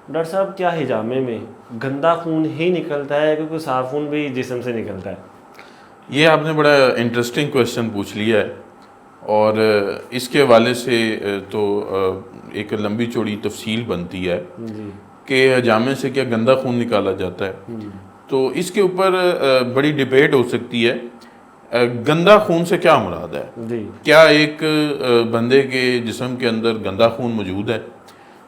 Doctor صاحب کیا ہجامے میں گندا خون ہی نکلتا ہے کیونکہ صاف خون بھی جسم سے نکلتا ہے؟ یہ آپ نے بڑا انٹرسٹنگ کویشچن پوچھ لیا ہے، اور اس کے حوالے سے تو ایک لمبی چوڑی تفصیل بنتی ہے کہ ہجامے سے کیا گندا خون نکالا جاتا ہے. تو اس کے اوپر بڑی ڈبیٹ ہو سکتی ہے. گندا خون سے کیا مراد ہے؟ کیا ایک بندے کے جسم کے اندر گندا خون موجود ہے؟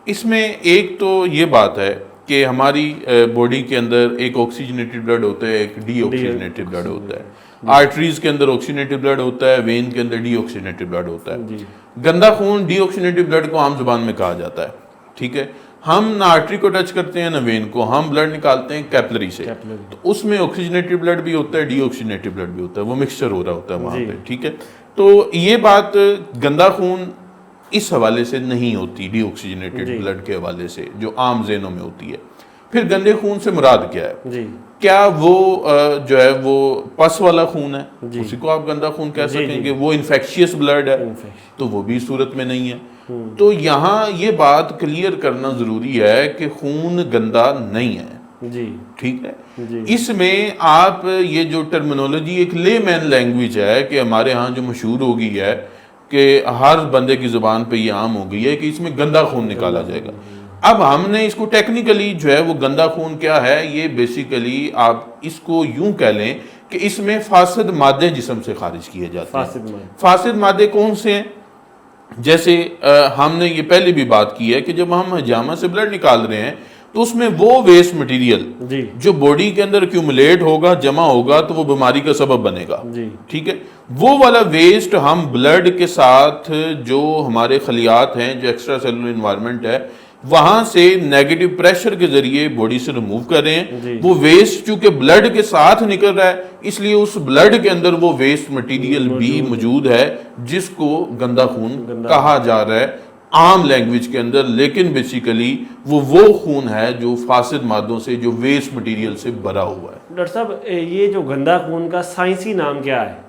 اس میں ایک تو یہ بات ہے کہ ہماری باڈی کے اندر ایک آکسیجنیٹڈ بلڈ ہوتا ہے، ایک ڈی آکسیجنیٹڈ بلڈ ہوتا ہے. آرٹریز کے اندر آکسیجنیٹڈ بلڈ ہوتا ہے، وین کے اندر ڈی آکسیجنیٹڈ بلڈ ہوتا ہے. گندا خون ڈی آکسیجنیٹڈ بلڈ کو عام زبان میں کہا جاتا ہے. ٹھیک ہے، ہم نہ آرٹری کو ٹچ کرتے ہیں نہ وین کو، ہم بلڈ نکالتے ہیں کیپلری سے. تو اس میں آکسیجنیٹڈ بلڈ بھی ہوتا ہے، ڈی آکسیجنیٹڈ بلڈ بھی ہوتا ہے، وہ مکسچر ہو رہا ہوتا ہے وہاں پہ. ٹھیک ہے، تو یہ بات گندا خون اس حوالے سے نہیں ہوتی، ڈی آکسیجنیٹڈ بلڈ کے حوالے سے جو عام ذہنوں میں ہوتی ہے. پھر گندے خون سے مراد کیا ہے؟ کیا وہ جو ہے وہ پس والا خون ہے، اسی کو آپ گندا خون کہہ سکیں گے؟ وہ انفیکشیس بلڈ ہے تو وہ بھی صورت میں نہیں ہے. تو یہاں یہ بات کلیئر کرنا ضروری ہے کہ خون گندا نہیں ہے. ٹھیک ہے، اس میں آپ یہ جو ٹرمینالوجی ایک لے مین لینگویج ہے کہ ہمارے ہاں جو مشہور ہو گئی ہے کہ ہر بندے کی زبان پہ یہ عام ہو گئی ہے کہ اس میں گندا خون نکالا جائے گا. اب ہم نے اس کو ٹیکنیکلی جو ہے وہ گندا خون کیا ہے، یہ بیسیکلی آپ اس کو یوں کہہ لیں کہ اس میں فاسد مادے جسم سے خارج کیے جاتے ہیں. فاسد مادے کون سے ہیں؟ جیسے ہم نے یہ پہلے بھی بات کی ہے کہ جب ہم ہجامہ سے بلڈ نکال رہے ہیں تو اس میں وہ ویسٹ مٹیریل جو باڈی کے اندر ایکیومولیٹ ہوگا، جمع ہوگا، تو وہ بیماری کا سبب بنے گا. ٹھیک ہے، وہ والا ویسٹ ہم بلڈ کے ساتھ جو ہمارے خلیات ہیں، جو ایکسٹرا سیلولر انوائرمنٹ ہے، وہاں سے نیگیٹو پریشر کے ذریعے باڈی سے ریموو کر رہے ہیں. وہ ویسٹ چونکہ بلڈ کے ساتھ نکل رہا ہے، اس لیے اس بلڈ کے اندر وہ ویسٹ مٹیریل بھی موجود ہے جس کو گندا خون کہا جا رہا ہے عام لینگویج کے اندر. لیکن بیسیکلی وہ خون ہے جو فاسد مادوں سے، جو ویسٹ مٹیریل سے بھرا ہوا ہے. ڈاکٹر صاحب یہ جو گندا خون کا سائنسی نام کیا ہے؟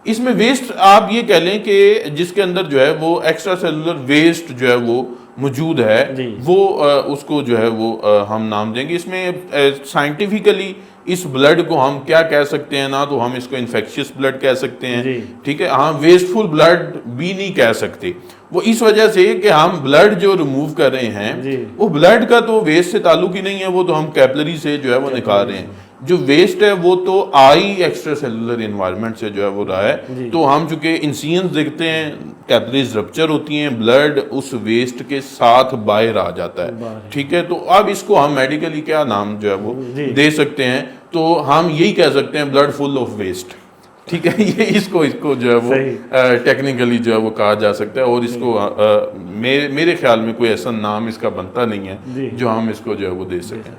اس میں ویسٹ آپ یہ کہہ لیں کہ جس کے اندر جو ہے وہ ایکسٹرا سیلولر ویسٹ جو ہے وہ موجود ہے، وہ اس کو جو ہے وہ ہم نام دیں گے. اس میں سائنٹیفیکلی اس بلڈ کو ہم کیا کہہ سکتے ہیں؟ نہ تو ہم اس کو انفیکشیس بلڈ کہہ سکتے ہیں، ٹھیک ہے، ہاں ویسٹفل بلڈ بھی نہیں کہہ سکتے. وہ اس وجہ سے کہ ہم بلڈ جو ریموو کر رہے ہیں وہ بلڈ کا تو ویسٹ سے تعلق ہی نہیں ہے، وہ تو ہم کیپلری سے جو ہے وہ نکال رہے ہیں. جو ویسٹ ہے وہ تو آئی ایکسٹرا سیلولر انوائرمنٹ سے جو ہے وہ رہا ہے. تو ہم چونکہ انسینز دیکھتے ہیں، کیپلریز رپچر ہوتی ہیں، بلڈ اس ویسٹ کے ساتھ باہر آ جاتا ہے. ٹھیک ہے، تو اب اس کو ہم میڈیکلی کیا نام جو ہے وہ دے سکتے ہیں؟ تو ہم یہی کہہ سکتے ہیں بلڈ فل آف ویسٹ. ٹھیک ہے، یہ اس کو جو ہے وہ ٹیکنیکلی جو ہے وہ کہا جا سکتا ہے. اور اس کو میرے خیال میں کوئی ایسا نام اس کا بنتا نہیں ہے جو ہم اس کو جو ہے وہ دے سکیں.